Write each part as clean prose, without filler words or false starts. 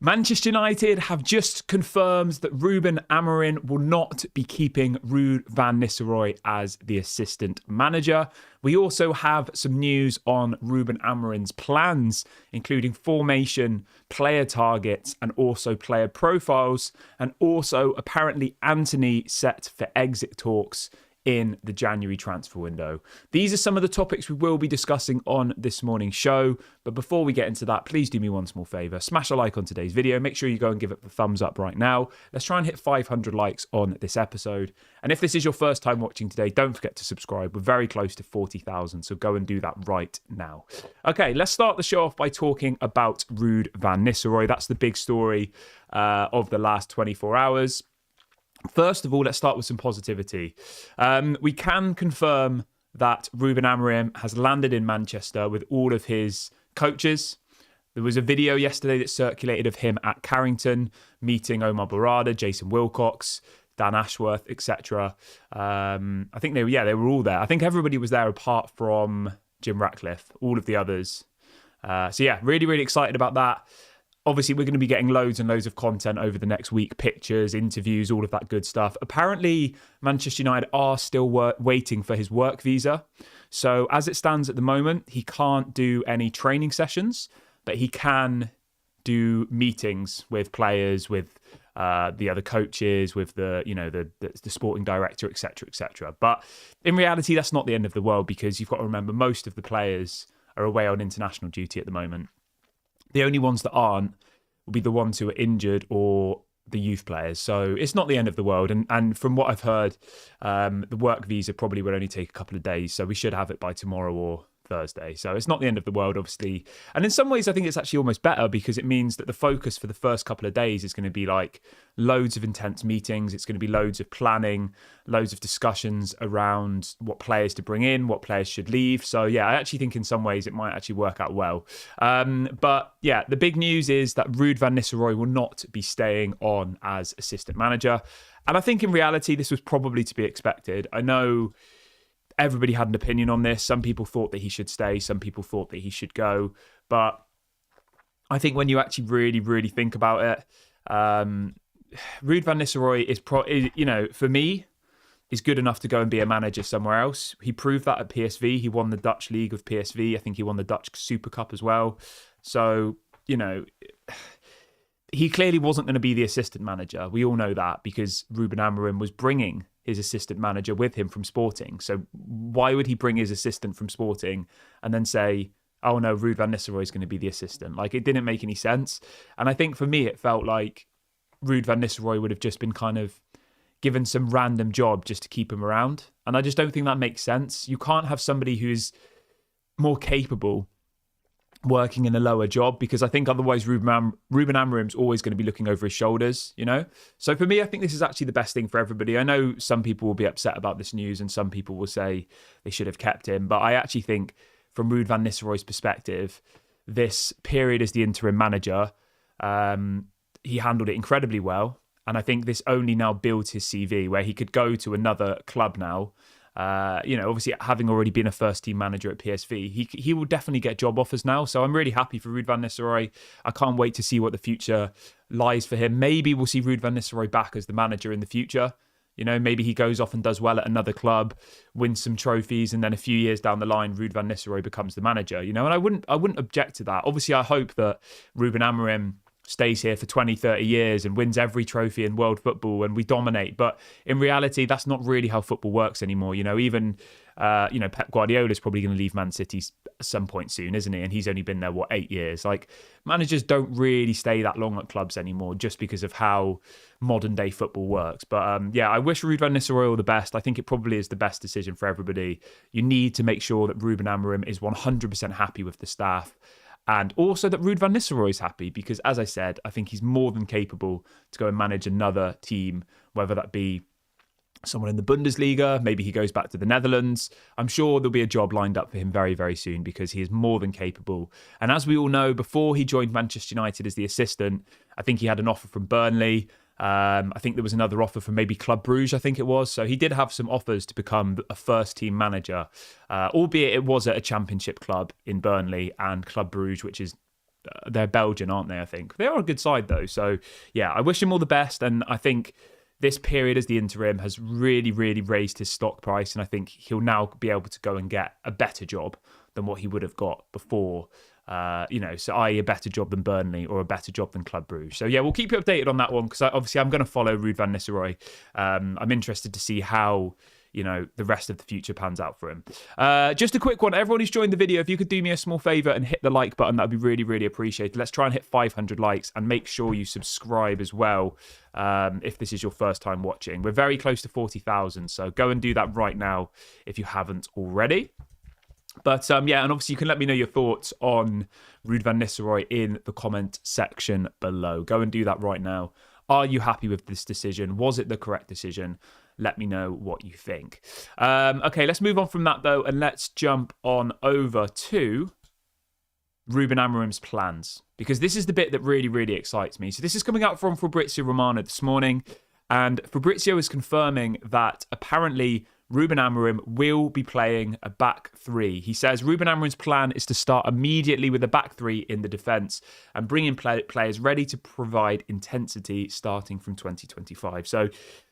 Manchester United have just confirmed that Ruben Amorim will not be keeping Ruud van Nistelrooy as the assistant manager. We also have some news on Ruben Amorim's plans, including formation, player targets, and also player profiles, and also apparently Antony set for exit talks in the January transfer window. These are some of the topics we will be discussing on this morning's show. But before we get into that, please do me one small favour. Smash a like on today's video. Make sure you go and give it the thumbs up right now. Let's try and hit 500 likes on this episode. And if this is your first time watching today, don't forget to subscribe. We're very close to 40,000, so go and do that right now. Okay, let's start the show off by talking about Ruud van Nistelrooy. That's the big story of the last 24 hours. First of all, let's start with some positivity. We can confirm that Ruben Amorim has landed in Manchester with all of his coaches. There was a video yesterday that circulated of him at Carrington meeting Omar Barada, Jason Wilcox, Dan Ashworth, etc. I think they were all there. I think everybody was there apart from Jim Ratcliffe, all of the others. Really, really excited about that. Obviously, we're going to be getting loads and loads of content over the next week, pictures, interviews, all of that good stuff. Apparently, Manchester United are still waiting for his work visa. So as it stands at the moment, he can't do any training sessions, but he can do meetings with players, with the other coaches, with the sporting director, etc., etc. But in reality, that's not the end of the world, because you've got to remember most of the players are away on international duty at the moment. The only ones that aren't will be the ones who are injured or the youth players. So it's not the end of the world. And from what I've heard, the work visa probably will only take a couple of days. So we should have it by tomorrow or Thursday. So it's not the end of the world, obviously. And in some ways, I think it's actually almost better, because it means that the focus for the first couple of days is going to be like loads of intense meetings. It's going to be loads of planning, loads of discussions around what players to bring in, what players should leave. So yeah, I actually think in some ways it might actually work out well. But yeah, the big news is that Ruud van Nistelrooy will not be staying on as assistant manager. And I think in reality, this was probably to be expected. I know everybody had an opinion on this. Some people thought that he should stay. Some people thought that he should go. But I think when you actually really, really think about it, Ruud van Nistelrooy is, for me, is good enough to go and be a manager somewhere else. He proved that at PSV. He won the Dutch league with PSV. I think he won the Dutch Super Cup as well. So, he clearly wasn't going to be the assistant manager. We all know that, because Ruben Amorim was bringing his assistant manager with him from Sporting. So why would he bring his assistant from Sporting and then say, oh no, Ruud van Nistelrooy is going to be the assistant? Like, it didn't make any sense. And I think for me, it felt like Ruud van Nistelrooy would have just been kind of given some random job just to keep him around. And I just don't think that makes sense. You can't have somebody who's more capable working in a lower job, because I think otherwise Ruben Amorim's always going to be looking over his shoulders, So for me, I think this is actually the best thing for everybody. I know some people will be upset about this news and some people will say they should have kept him. But I actually think from Ruud van Nistelrooy's perspective, this period as the interim manager, he handled it incredibly well. And I think this only now builds his CV, where he could go to another club now. Obviously having already been a first team manager at PSV, he will definitely get job offers now. So I'm really happy for Ruud van Nistelrooy. I can't wait to see what the future lies for him. Maybe we'll see Ruud van Nistelrooy back as the manager in the future. Maybe he goes off and does well at another club, wins some trophies, and then a few years down the line, Ruud van Nistelrooy becomes the manager. And I wouldn't object to that. Obviously, I hope that Ruben Amorim stays here for 20, 30 years and wins every trophy in world football and we dominate. But in reality, that's not really how football works anymore. Even Pep Guardiola is probably going to leave Man City at some point soon, isn't he? And he's only been there, 8 years? Like, managers don't really stay that long at clubs anymore, just because of how modern day football works. But I wish Ruud van Nistelrooy all the best. I think it probably is the best decision for everybody. You need to make sure that Ruben Amorim is 100% happy with the staff. And also that Ruud van Nistelrooy is happy, because, as I said, I think he's more than capable to go and manage another team, whether that be someone in the Bundesliga, maybe he goes back to the Netherlands. I'm sure there'll be a job lined up for him very, very soon, because he is more than capable. And as we all know, before he joined Manchester United as the assistant, I think he had an offer from Burnley. I think there was another offer from maybe Club Brugge, I think it was. So he did have some offers to become a first-team manager, albeit it was at a championship club in Burnley and Club Brugge, which is they're Belgian, aren't they? I think they are a good side though. So yeah, I wish him all the best, and I think this period as the interim has really, really raised his stock price, and I think he'll now be able to go and get a better job than what he would have got before. So i.e. a better job than Burnley or a better job than Club Brugge. So yeah, we'll keep you updated on that one, because obviously I'm going to follow Ruud van Nistelrooy. I'm interested to see how the rest of the future pans out for him. Just a quick one. Everyone who's joined the video, if you could do me a small favour and hit the like button, that'd be really, really appreciated. Let's try and hit 500 likes, and make sure you subscribe as well if this is your first time watching. We're very close to 40,000, so go and do that right now if you haven't already. But and obviously you can let me know your thoughts on Ruud van Nistelrooy in the comment section below. Go and do that right now. Are you happy with this decision? Was it the correct decision? Let me know what you think. Okay, let's move on from that though, and let's jump on over to Ruben Amorim's plans, because this is the bit that really, really excites me. So this is coming out from Fabrizio Romano this morning, and Fabrizio is confirming that apparently Ruben Amorim will be playing a back three. He says Ruben Amorim's plan is to start immediately with a back three in the defence and bring in players ready to provide intensity starting from 2025. So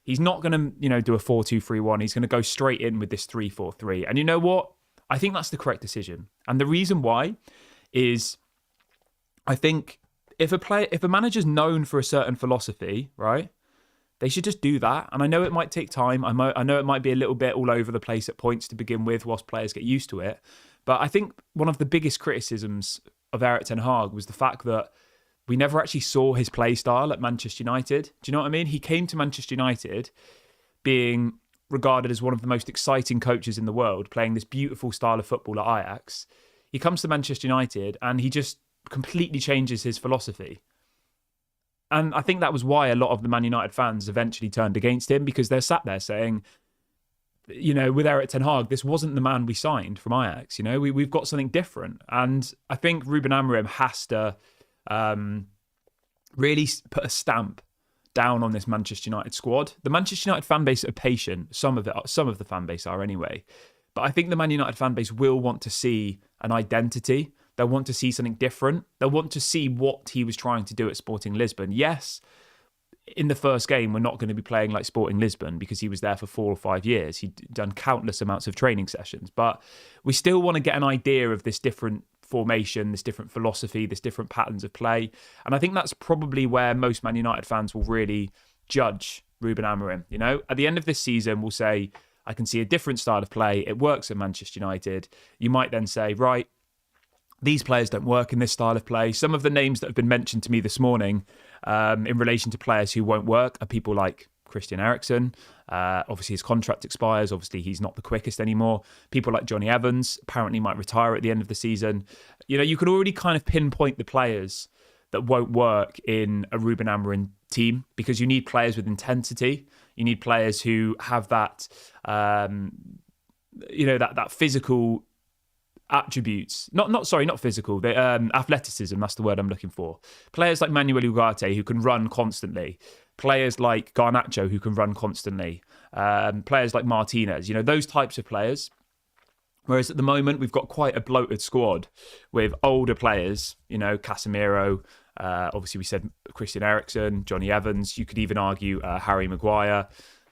he's not going to, do a 4-2-3-1. He's going to go straight in with this 3-4-3. And you know what? I think that's the correct decision. And the reason why is I think if a manager's known for a certain philosophy, right, they should just do that. And I know it might take time. I know it might be a little bit all over the place at points to begin with whilst players get used to it. But I think one of the biggest criticisms of Erik ten Hag was the fact that we never actually saw his play style at Manchester United. Do you know what I mean? He came to Manchester United being regarded as one of the most exciting coaches in the world, playing this beautiful style of football at Ajax. He comes to Manchester United and he just completely changes his philosophy. And I think that was why a lot of the Man United fans eventually turned against him, because they're sat there saying, with Erik ten Hag, this wasn't the man we signed from Ajax. We've got something different. And I think Ruben Amorim has to really put a stamp down on this Manchester United squad. The Manchester United fan base are patient. Some of the fan base are anyway. But I think the Man United fan base will want to see an identity. They'll want to see something different. They'll want to see what he was trying to do at Sporting Lisbon. Yes, in the first game, we're not going to be playing like Sporting Lisbon because he was there for 4 or 5 years. He'd done countless amounts of training sessions. But we still want to get an idea of this different formation, this different philosophy, this different patterns of play. And I think that's probably where most Man United fans will really judge Ruben Amorim. At the end of this season, we'll say, I can see a different style of play. It works at Manchester United. You might then say, right, these players don't work in this style of play. Some of the names that have been mentioned to me this morning in relation to players who won't work are people like Christian Eriksen. Obviously, his contract expires. Obviously, he's not the quickest anymore. People like Johnny Evans apparently might retire at the end of the season. You can already kind of pinpoint the players that won't work in a Ruben Amorim team, because you need players with intensity. You need players who have that, that physical attributes, not physical, athleticism, that's the word I'm looking for. Players like Manuel Ugarte who can run constantly, players like Garnacho who can run constantly, players like Martinez, those types of players. Whereas at the moment we've got quite a bloated squad with older players, Casemiro, obviously we said Christian Eriksen, Johnny Evans, you could even argue Harry Maguire,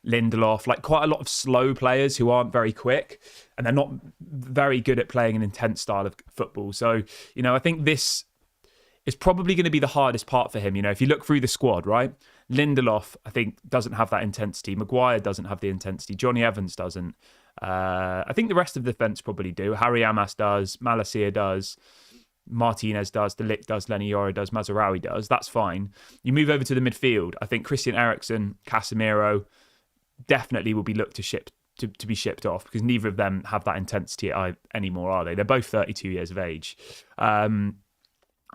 Lindelof, like quite a lot of slow players who aren't very quick, and they're not very good at playing an intense style of football. So, I think this is probably going to be the hardest part for him. If you look through the squad, right? Lindelof, I think, doesn't have that intensity. Maguire doesn't have the intensity. Johnny Evans doesn't. I think the rest of the defence probably do. Harry Amas does. Malacia does. Martinez does. De Ligt does. Lenny Yoro does. Mazraoui does. That's fine. You move over to the midfield. I think Christian Eriksen, Casemiro definitely will be looked to be shipped off, because neither of them have that intensity anymore, are they? They're both 32 years of age. And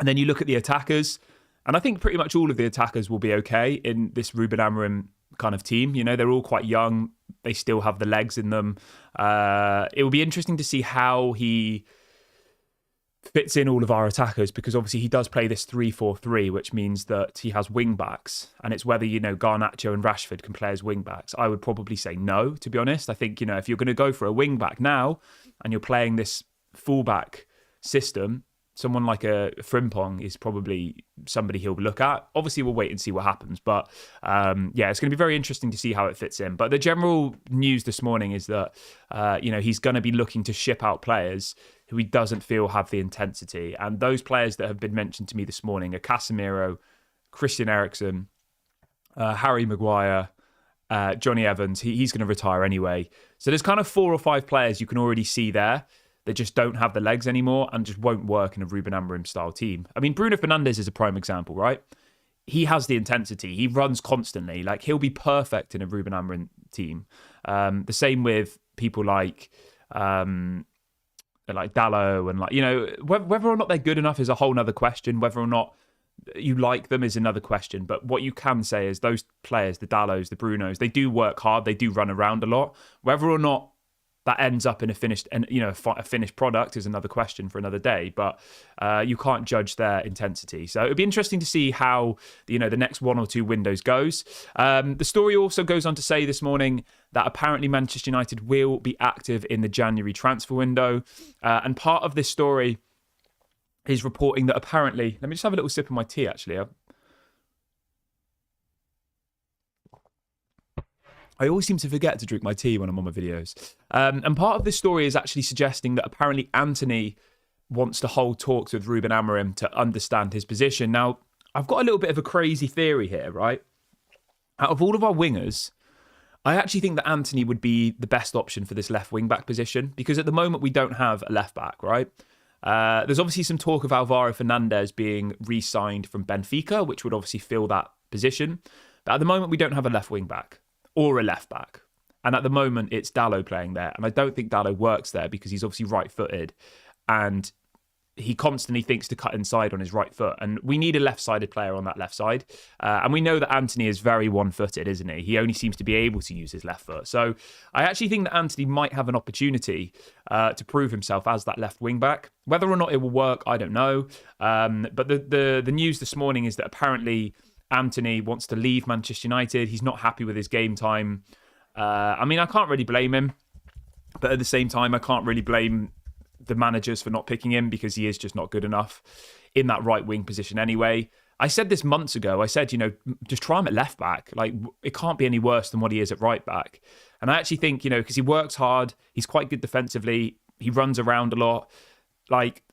then you look at the attackers, and I think pretty much all of the attackers will be okay in this Ruben Amorim kind of team. They're all quite young. They still have the legs in them. It will be interesting to see how he fits in all of our attackers, because obviously he does play this 3-4-3, which means that he has wing backs, and it's whether Garnacho and Rashford can play as wing backs. I would probably say no, to be honest. I think if you're going to go for a wing back now and you're playing this fullback system, someone like a Frimpong is probably somebody he'll look at. Obviously, we'll wait and see what happens. But yeah, it's going to be very interesting to see how it fits in. But the general news this morning is that, he's going to be looking to ship out players who he doesn't feel have the intensity. And those players that have been mentioned to me this morning are Casemiro, Christian Eriksen, Harry Maguire, Johnny Evans. He's going to retire anyway. So there's kind of 4 or 5 players you can already see there that just don't have the legs anymore and just won't work in a Ruben Amorim style team. I mean, Bruno Fernandes is a prime example, right? He has the intensity. He runs constantly. Like, he'll be perfect in a Ruben Amorim team. The same with people like Dalot and whether or not they're good enough is a whole nother question. Whether or not you like them is another question. But what you can say is those players, the Dalos, the Brunos, they do work hard. They do run around a lot. Whether or not that ends up in a finished product is another question for another day. But you can't judge their intensity. So it'll be interesting to see how the next 1 or 2 windows goes. The story also goes on to say this morning that apparently Manchester United will be active in the January transfer window, and part of this story is reporting that apparently. Let me just have a little sip of my tea. Actually, I always seem to forget to drink my tea when I'm on my videos. And part of this story is actually suggesting that apparently Antony wants to hold talks with Ruben Amorim to understand his position. Now, I've got a little bit of a crazy theory here, right? Out of all of our wingers, I actually think that Antony would be the best option for this left wing-back position, because at the moment we don't have a left-back, right? There's obviously some talk of Alvaro Fernandez being re-signed from Benfica, which would obviously fill that position. But at the moment we don't have a left wing-back or a left back. And at the moment, it's Dalot playing there. And I don't think Dalot works there because he's obviously right-footed. And he constantly thinks to cut inside on his right foot. And we need a left-sided player on that left side. And we know that Antony is very one-footed, isn't he? He only seems to be able to use his left foot. So I actually think that Antony might have an opportunity to prove himself as that left wing-back. Whether or not it will work, I don't know. But the news this morning is that apparently Antony wants to leave Manchester United. He's not happy with his game time. I mean, I can't really blame him. But at the same time, I can't really blame the managers for not picking him because he is just not good enough in that right wing position anyway. I said this months ago. I said, just try him at left back. Like, it can't be any worse than what he is at right back. And I actually think, because he works hard, he's quite good defensively, he runs around a lot. Like,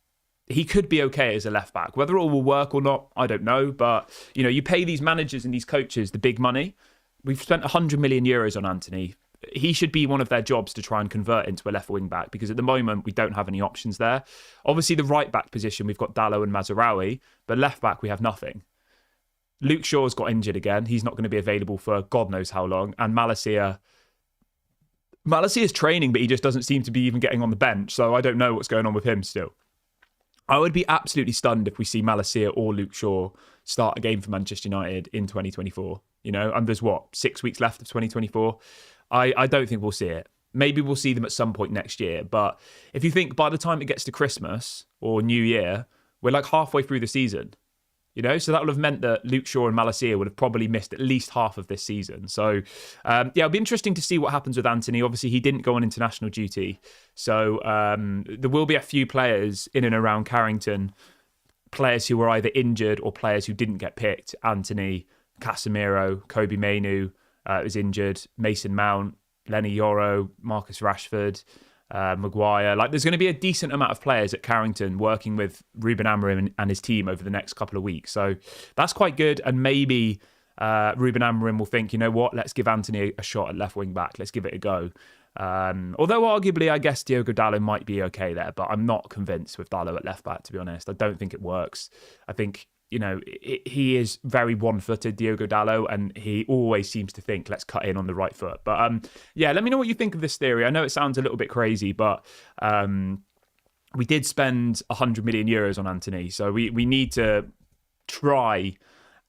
he could be okay as a left back. Whether it all will work or not, I don't know. But, you pay these managers and these coaches the big money. We've spent 100 million euros on Antony. He should be one of their jobs to try and convert into a left wing back, because at the moment we don't have any options there. Obviously, the right back position, we've got Dalot and Mazraoui, but left back, we have nothing. Luke Shaw's got injured again. He's not going to be available for God knows how long. And Malacia's training, but he just doesn't seem to be even getting on the bench. So I don't know what's going on with him still. I would be absolutely stunned if we see Malacia or Luke Shaw start a game for Manchester United in 2024. And there's 6 weeks left of 2024. I don't think we'll see it. Maybe we'll see them at some point next year. But if you think by the time it gets to Christmas or New Year, we're like halfway through the season. So that would have meant that Luke Shaw and Malacia would have probably missed at least half of this season. So, it'll be interesting to see what happens with Antony. Obviously, he didn't go on international duty. So there will be a few players in and around Carrington, players who were either injured or players who didn't get picked. Antony, Casemiro, Kobe Mainoo was injured, Mason Mount, Lenny Yoro, Marcus Rashford, Maguire. Like, there's going to be a decent amount of players at Carrington working with Ruben Amorim and his team over the next couple of weeks. So that's quite good. And maybe Ruben Amorim will think, let's give Antony a shot at left wing back. Let's give it a go. Although arguably, I guess Diogo Dalot might be okay there, but I'm not convinced with Dalot at left back, to be honest. I don't think it works. I think, he is very one-footed, Diogo Dalot, and he always seems to think, let's cut in on the right foot. But let me know what you think of this theory. I know it sounds a little bit crazy, but we did spend 100 million euros on Antony, so we need to try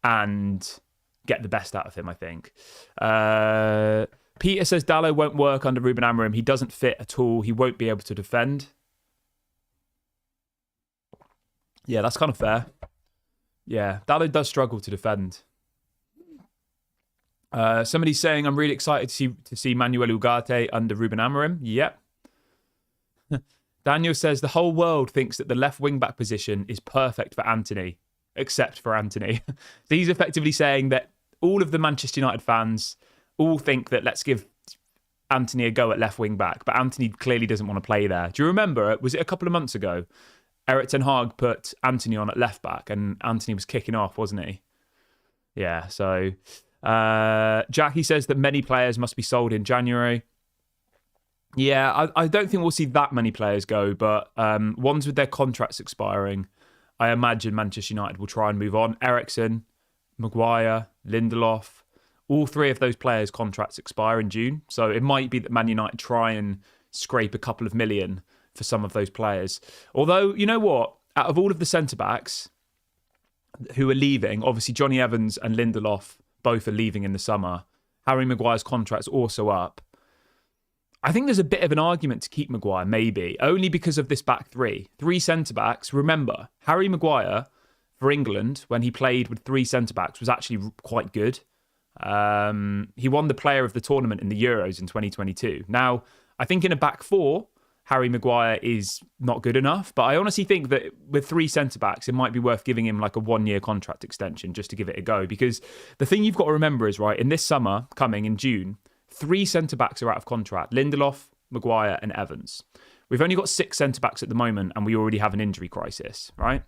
and get the best out of him, I think. Peter says Dalot won't work under Ruben Amorim. He doesn't fit at all. He won't be able to defend. Yeah, that's kind of fair. Yeah, Dalot does struggle to defend. Somebody's saying, I'm really excited to see Manuel Ugarte under Ruben Amorim. Yep. Daniel says the whole world thinks that the left wing-back position is perfect for Antony, except for Antony. So he's effectively saying that all of the Manchester United fans all think that let's give Antony a go at left wing-back, but Antony clearly doesn't want to play there. Do you remember, was it a couple of months ago, Erik ten Hag put Antony on at left-back and Antony was kicking off, wasn't he? Yeah, so Jackie says that many players must be sold in January. Yeah, I don't think we'll see that many players go, but ones with their contracts expiring, I imagine Manchester United will try and move on. Eriksen, Maguire, Lindelof, all three of those players' contracts expire in June. So it might be that Man United try and scrape a couple of million for some of those players. Although, you know what? Out of all of the centre-backs who are leaving, obviously Johnny Evans and Lindelof both are leaving in the summer. Harry Maguire's contract's also up. I think there's a bit of an argument to keep Maguire, maybe, only because of this back three. Three centre-backs. Remember, Harry Maguire, for England, when he played with three centre-backs, was actually quite good. He won the player of the tournament in the Euros in 2022. Now, I think in a back four, Harry Maguire is not good enough, but I honestly think that with three centre-backs, it might be worth giving him like a 1-year contract extension just to give it a go. Because the thing you've got to remember is, right, in this summer, coming in June, three centre-backs are out of contract. Lindelof, Maguire and Evans. We've only got 6 centre-backs at the moment and we already have an injury crisis, right?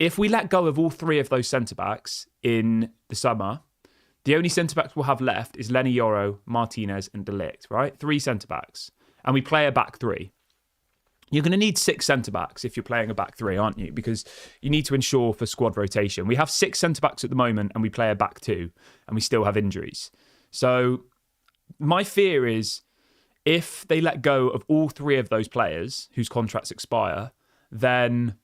If we let go of all 3 of those centre-backs in the summer, the only centre-backs we'll have left is Lenny Yoro, Martinez and De Ligt, right? 3 centre-backs. And we play a back 3. You're going to need 6 centre-backs if you're playing a back 3, aren't you? Because you need to ensure for squad rotation. We have 6 centre-backs at the moment and we play a back 2 and we still have injuries. So my fear is if they let go of all 3 of those players whose contracts expire, then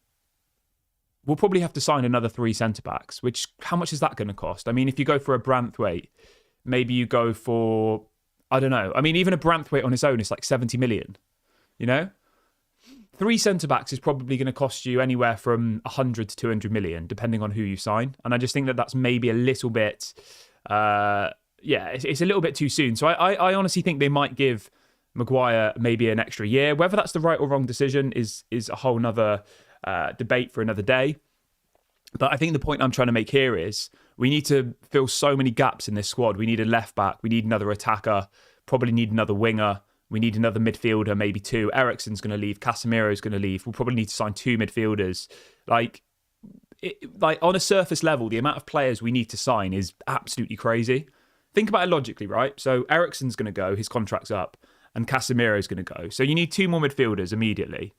we'll probably have to sign another 3 centre-backs, which, how much is that going to cost? I mean, if you go for a Branthwaite, maybe you go for, I don't know. I mean, even a Branthwaite on his own is like 70 million, you know? 3 centre-backs is probably going to cost you anywhere from 100 to 200 million, depending on who you sign. And I just think that that's maybe a little bit, it's a little bit too soon. So I honestly think they might give Maguire maybe an extra year. Whether that's the right or wrong decision is a whole nother debate for another day. But I think the point I'm trying to make here is we need to fill so many gaps in this squad. We need a left back. We need another attacker. Probably need another winger. We need another midfielder, maybe 2. Eriksen's going to leave. Casemiro's going to leave. We'll probably need to sign 2 midfielders. Like on a surface level, the amount of players we need to sign is absolutely crazy. Think about it logically, right? So Eriksen's going to go. His contract's up. And Casemiro's going to go. So you need 2 more midfielders immediately.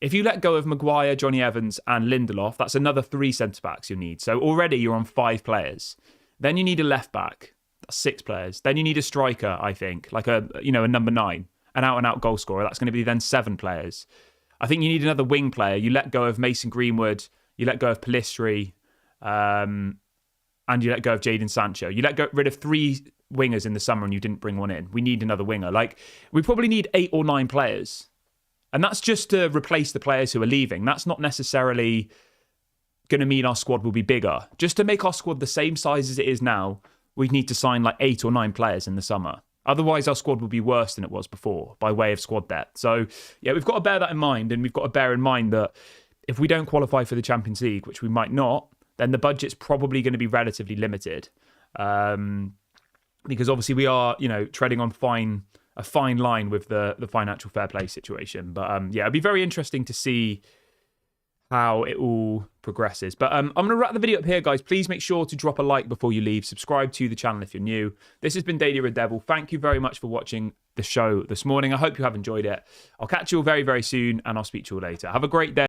If you let go of Maguire, Johnny Evans and Lindelof, that's another 3 centre-backs you need. So already you're on 5 players. Then you need a left-back. That's 6 players. Then you need a striker, I think, like a number 9, an out-and-out goal scorer. That's going to be then 7 players. I think you need another wing player. You let go of Mason Greenwood. You let go of Pellistri. And you let go of Jadon Sancho. You let rid of 3 wingers in the summer and you didn't bring one in. We need another winger. We probably need 8 or 9 players. And that's just to replace the players who are leaving. That's not necessarily going to mean our squad will be bigger. Just to make our squad the same size as it is now, we need to sign 8 or 9 players in the summer. Otherwise, our squad will be worse than it was before by way of squad depth. So, yeah, we've got to bear that in mind. And we've got to bear in mind that if we don't qualify for the Champions League, which we might not, then the budget's probably going to be relatively limited. Because obviously we are, treading on a fine line with the financial fair play situation. But it'd be very interesting to see how it all progresses. But I'm going to wrap the video up here, guys. Please make sure to drop a like before you leave. Subscribe to the channel if you're new. This has been Daily Red Devil. Thank you very much for watching the show this morning. I hope you have enjoyed it. I'll catch you all very, very soon, and I'll speak to you all later. Have a great day.